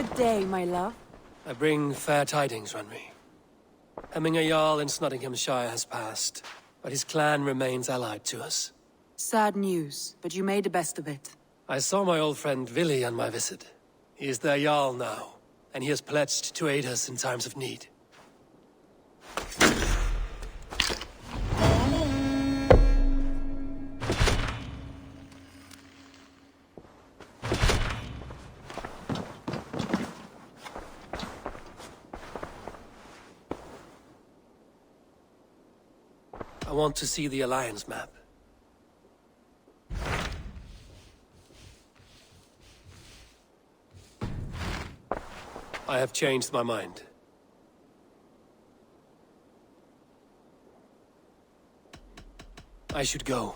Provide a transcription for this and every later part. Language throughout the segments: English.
Good day, my love. I bring fair tidings, Runry. Hemminger Jarl in Nottinghamshire has passed, but his clan remains allied to us. Sad news, but you made the best of it. I saw my old friend Willi on my visit. He is their Jarl now, and he has pledged to aid us in times of need. I want to see the Alliance map. I have changed my mind. I should go.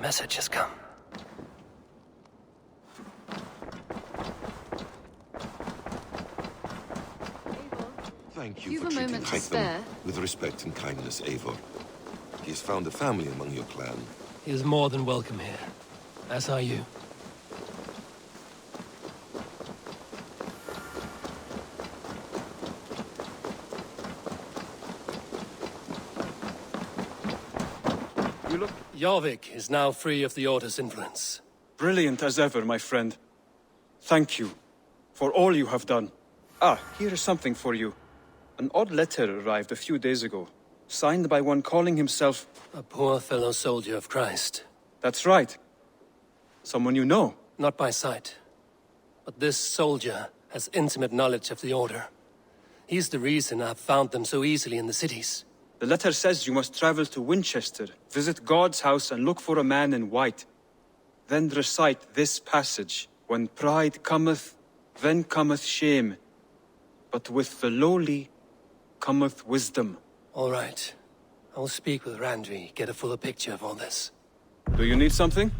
Message has come. Thank you You've for a treating moment to Hytham spare? with respect and kindness, Eivor. He has found a family among your clan. He is more than welcome here, as are you. You look Jorvik is now free of the Order's influence. brilliant as ever, my friend. Thank you for all you have done. Ah, here is something for you. An odd letter arrived a few days ago, signed by one calling himself... A poor fellow soldier of Christ. That's right. Someone you know. Not by sight. But this soldier has intimate knowledge of the Order. He's the reason I've found them so easily in the cities. The letter says you must travel to Winchester, visit God's house and look for a man in white. Then recite this passage. When pride cometh, then cometh shame. But with the lowly cometh wisdom. All right. I will speak with Randri, get a fuller picture of all this. Do you need something?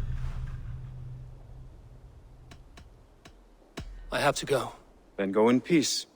I have to go. Then go in peace.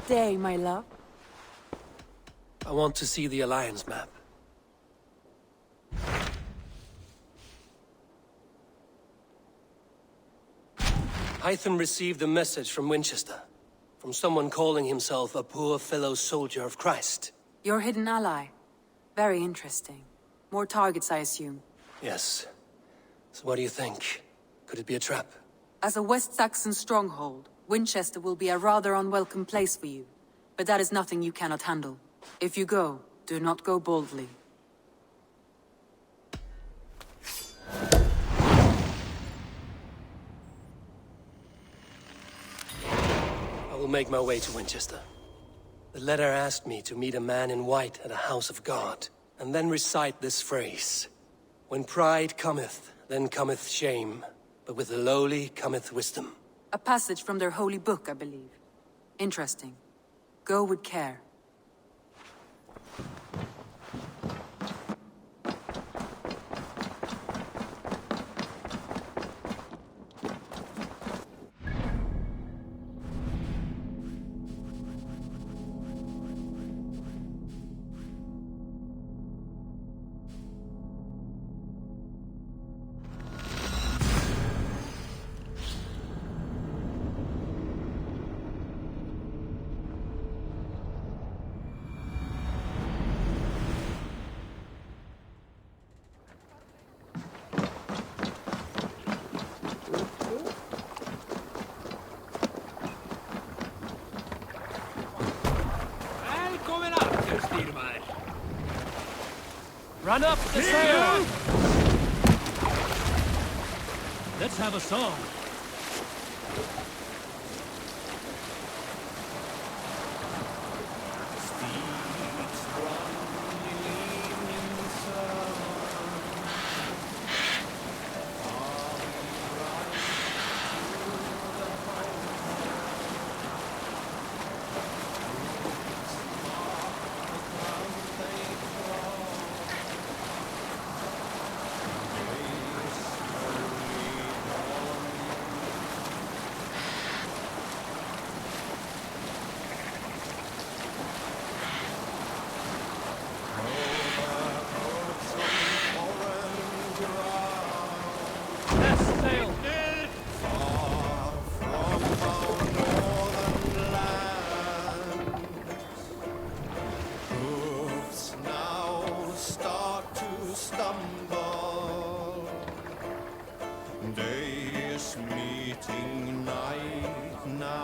day, my love? I want to see the Alliance map. Hytham received a message from Winchester, from someone calling himself a poor fellow soldier of Christ. Your hidden ally. Very interesting. More targets, I assume. Yes. So what do you think? Could it be a trap? As a West Saxon stronghold, Winchester will be a rather unwelcome place for you. But that is nothing you cannot handle. If you go, do not go boldly. I will make my way to Winchester. The letter asked me to meet a man in white at a house of God, and then recite this phrase. When pride cometh, then cometh shame, but with the lowly cometh wisdom. A passage from their holy book, I believe. Interesting. Go with care. Run up the sail! Let's have a song.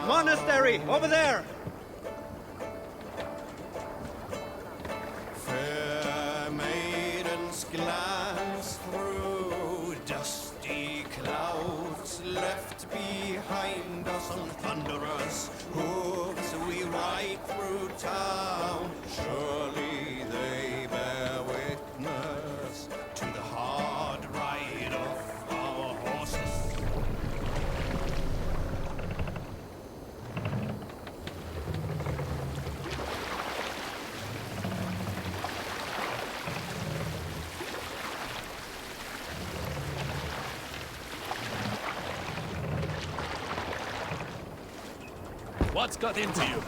Monastery, over there! Fair maidens glance through dusty clouds left behind us on thunderous hooves. We ride through town. Surely they bear witness to the hard ride of our horses. What's got into you?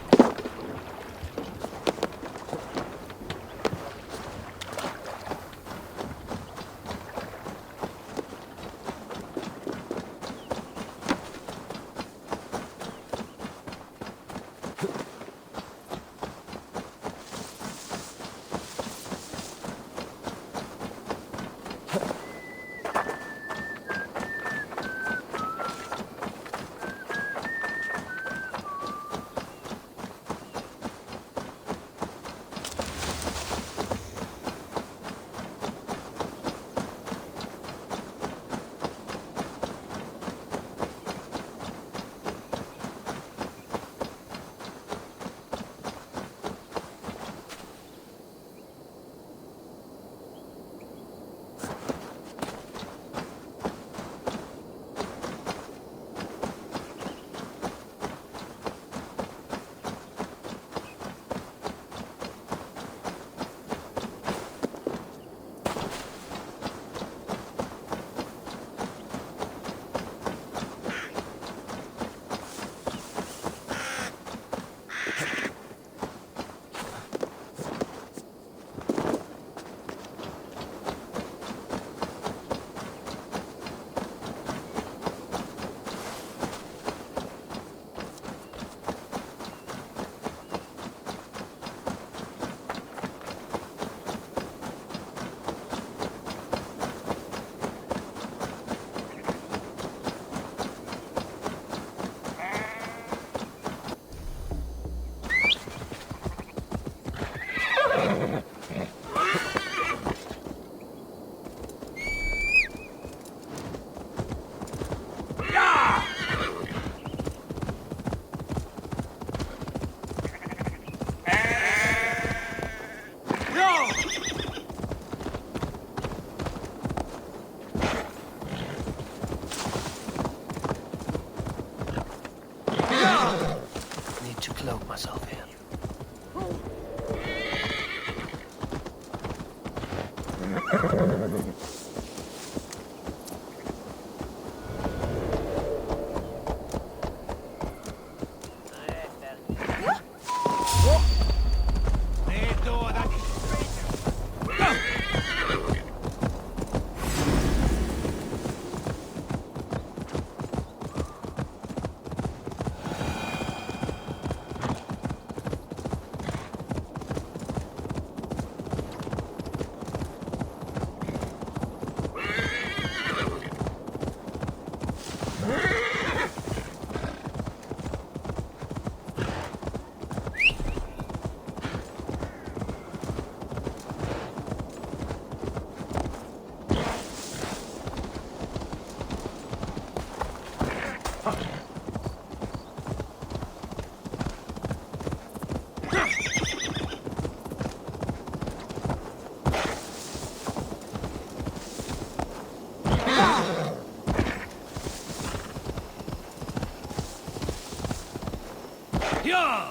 Yeah!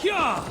Yeah!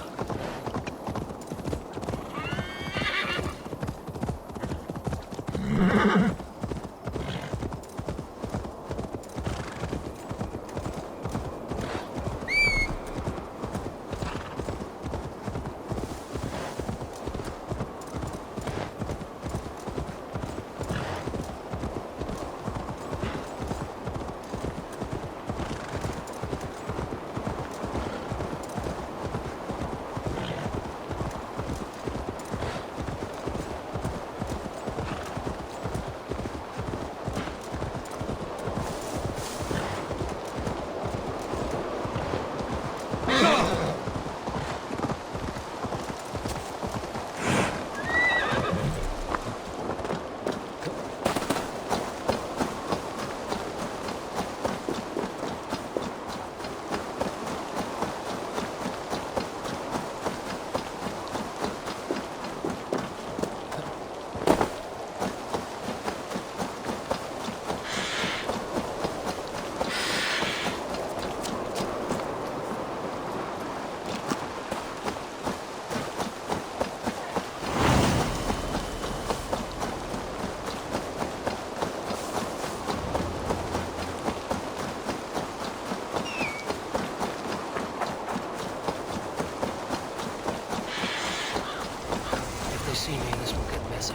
If they see me, this will get messy.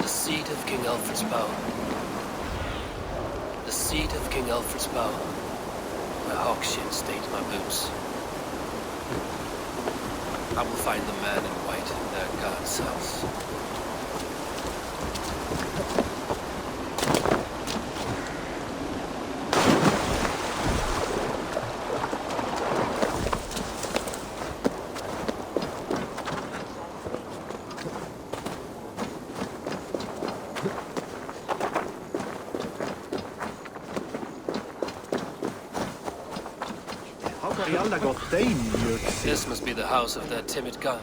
The seat of King Alfred's bow. The seat of King Alfred's bow. My hawkskin staked my boots. I will find the man in white in their god's house. This must be the house of that timid god.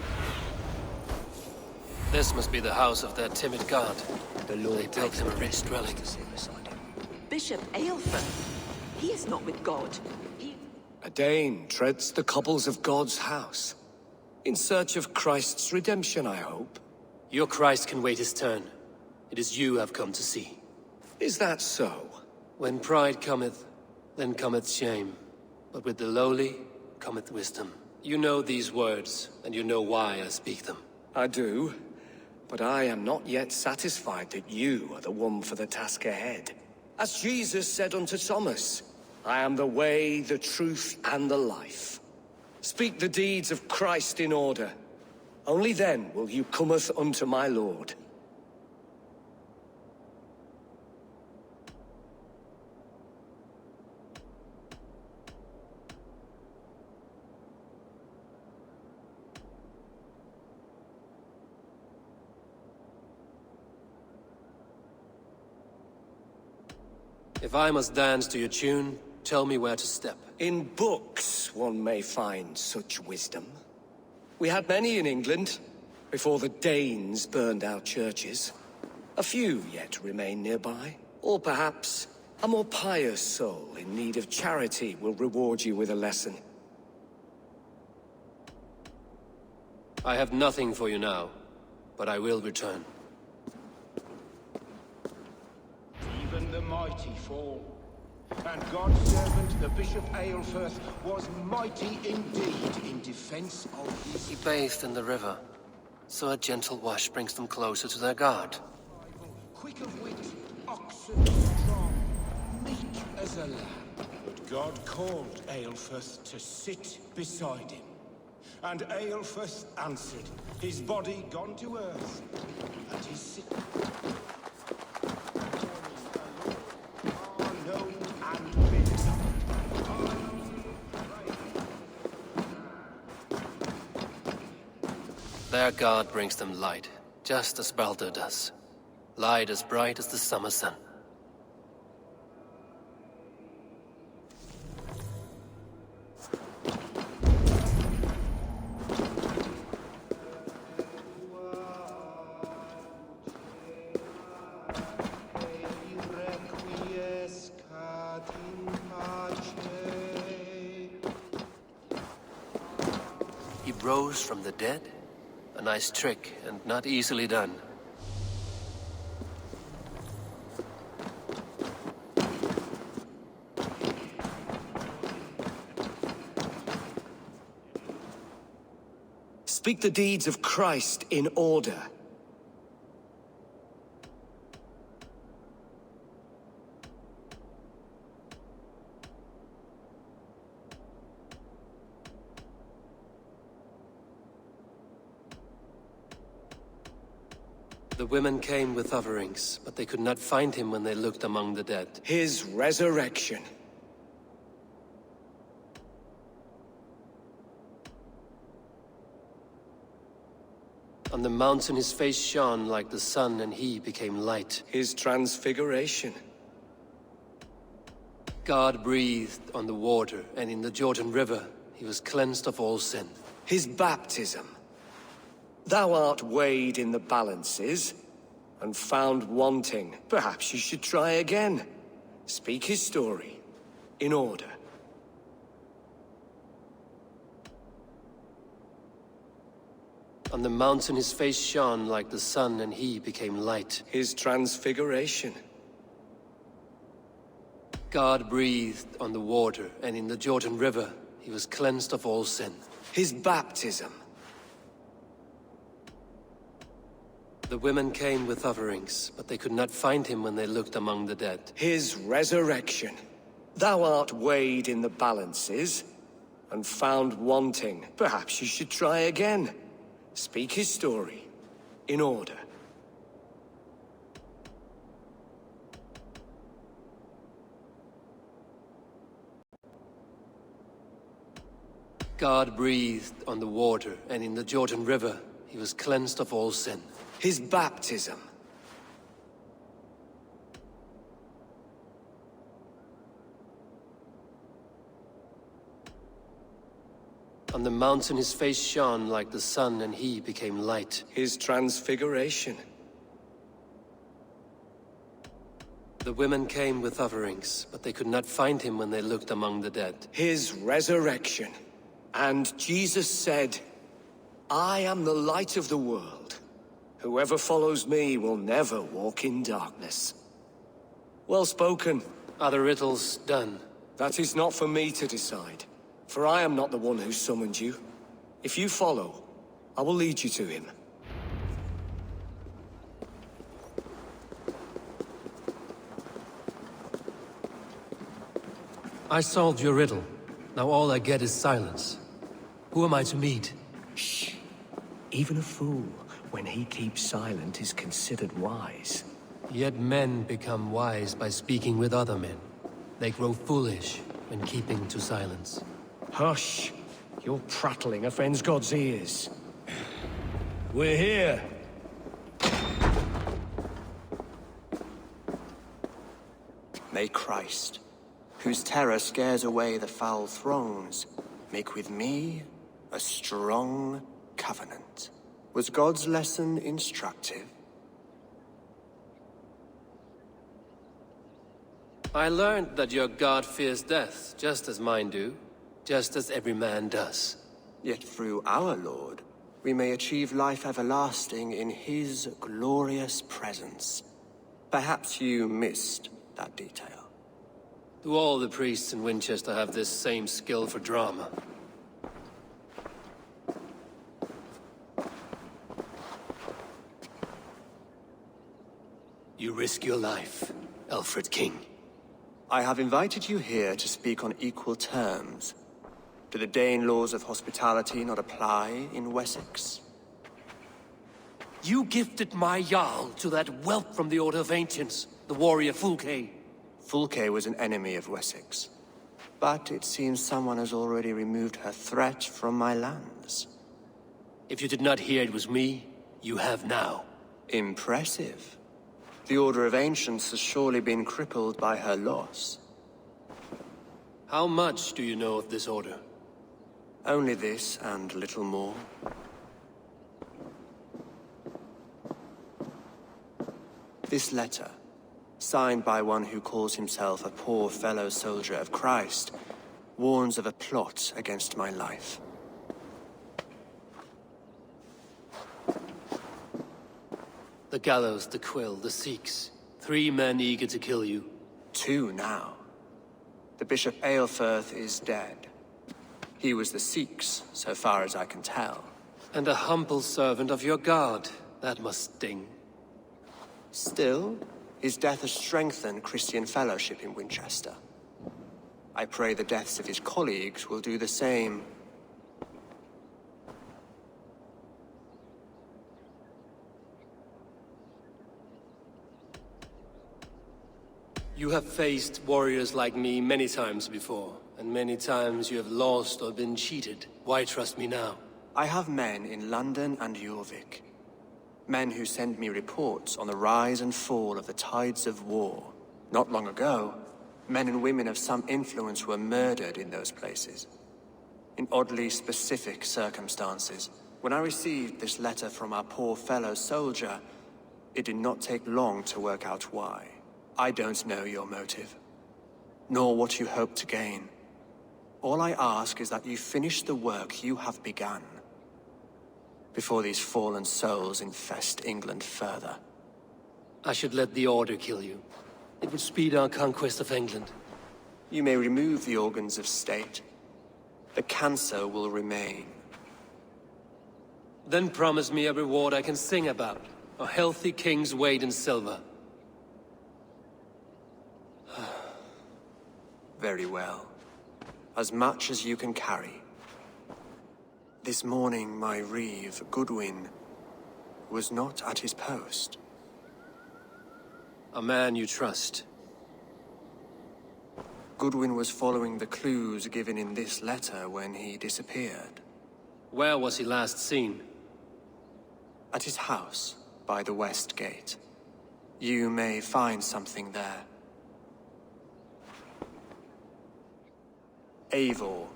This must be the house of that timid god. They built him a rich dwelling. Bishop Aelfred. He is not with God. A Dane treads the cobbles of God's house. In search of Christ's redemption, I hope. Your Christ can wait his turn. It is you I've come to see. Is that so? When pride cometh, then cometh shame. But with the lowly cometh wisdom. You know these words, and you know why I speak them. I do, but I am not yet satisfied that you are the one for the task ahead. As Jesus said unto Thomas, I am the way, the truth, and the life. Speak the deeds of Christ in order. Only then will you cometh unto my Lord. If I must dance to your tune, tell me where to step. In books one may find such wisdom. We had many in England, before the Danes burned our churches. A few yet remain nearby. Or perhaps a more pious soul in need of charity will reward you with a lesson. I have nothing for you now, but I will return. Even the mighty fall. And God's servant, the Bishop Aelfirth, was mighty indeed in defense of his... He bathed in the river, so a gentle wash brings them closer to their God. Quick of wit, oxen strong, meek as a lamb. But God called Aelfirth to sit beside him. And Aelfirth answered, his body gone to earth, and his sick... Their God brings them light, just as Baldur does. Light as bright as the summer sun. He rose from the dead? A nice trick, and not easily done. Speak the deeds of Christ in order. The women came with offerings, but they could not find him when they looked among the dead. His resurrection. On the mountain his face shone like the sun, and he became light. His transfiguration. God breathed on the water, and in the Jordan River he was cleansed of all sin. His baptism. Thou art weighed in the balances, and found wanting. Perhaps you should try again. Speak his story, in order. On the mountain his face shone like the sun, and he became light. His transfiguration. God breathed on the water, and in the Jordan River he was cleansed of all sin. His baptism. The women came with offerings, but they could not find him when they looked among the dead. His resurrection. Thou art weighed in the balances, and found wanting. Perhaps you should try again. Speak his story, in order. God breathed on the water, and in the Jordan River he was cleansed of all sin. His baptism. On the mountain his face shone like the sun, and he became light. His transfiguration. The women came with offerings, but they could not find him when they looked among the dead. His resurrection. And Jesus said, I am the light of the world. Whoever follows me will never walk in darkness. Well spoken. Are the riddles done? That is not for me to decide, for I am not the one who summoned you. If you follow, I will lead you to him. I solved your riddle. Now all I get is silence. Who am I to meet? Shh. Even a fool, when he keeps silent, is considered wise. Yet men become wise by speaking with other men. They grow foolish when keeping to silence. Hush! Your prattling offends God's ears. We're here. May Christ, whose terror scares away the foul throngs, make with me a strong covenant. Was God's lesson instructive? I learned that your god fears death, just as mine do. Just as every man does. Yet through our Lord, we may achieve life everlasting in his glorious presence. Perhaps you missed that detail. Do all the priests in Winchester have this same skill for drama? You risk your life, Alfred King. I have invited you here to speak on equal terms. Do the Dane laws of hospitality not apply in Wessex? You gifted my Jarl to that whelp from the Order of Ancients, the warrior Fulke. Fulke was an enemy of Wessex. But it seems someone has already removed her threat from my lands. If you did not hear it was me, you have now. Impressive. The Order of Ancients has surely been crippled by her loss. How much do you know of this order? Only this and little more. This letter, signed by one who calls himself a poor fellow soldier of Christ, warns of a plot against my life. The gallows, the quill, the Sikhs. 3 men eager to kill you. 2 now. The Bishop Aelfirth is dead. He was the Sikhs, so far as I can tell. And a humble servant of your god. That must sting. Still, his death has strengthened Christian fellowship in Winchester. I pray the deaths of his colleagues will do the same. You have faced warriors like me many times before, and many times you have lost or been cheated. Why trust me now? I have men in London and Jorvik. Men who send me reports on the rise and fall of the tides of war. Not long ago, men and women of some influence were murdered in those places. In oddly specific circumstances. When I received this letter from our poor fellow soldier, it did not take long to work out why. I don't know your motive, nor what you hope to gain. All I ask is that you finish the work you have begun, before these fallen souls infest England further. I should let the Order kill you. It would speed our conquest of England. You may remove the organs of state. The cancer will remain. Then promise me a reward I can sing about. A healthy king's weight in silver. Very well. As much as you can carry. This morning, my reeve, Goodwin, was not at his post. A man you trust. Goodwin was following the clues given in this letter when he disappeared. Where was he last seen? At his house, by the West Gate. You may find something there. Eivor,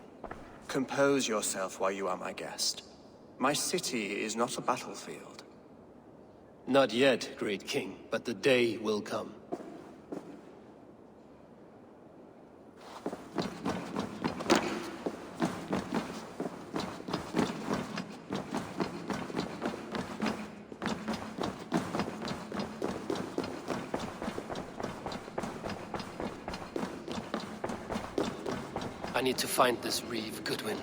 compose yourself while you are my guest. My city is not a battlefield. Not yet, great king, but the day will come. I need to find this reeve, Goodwin.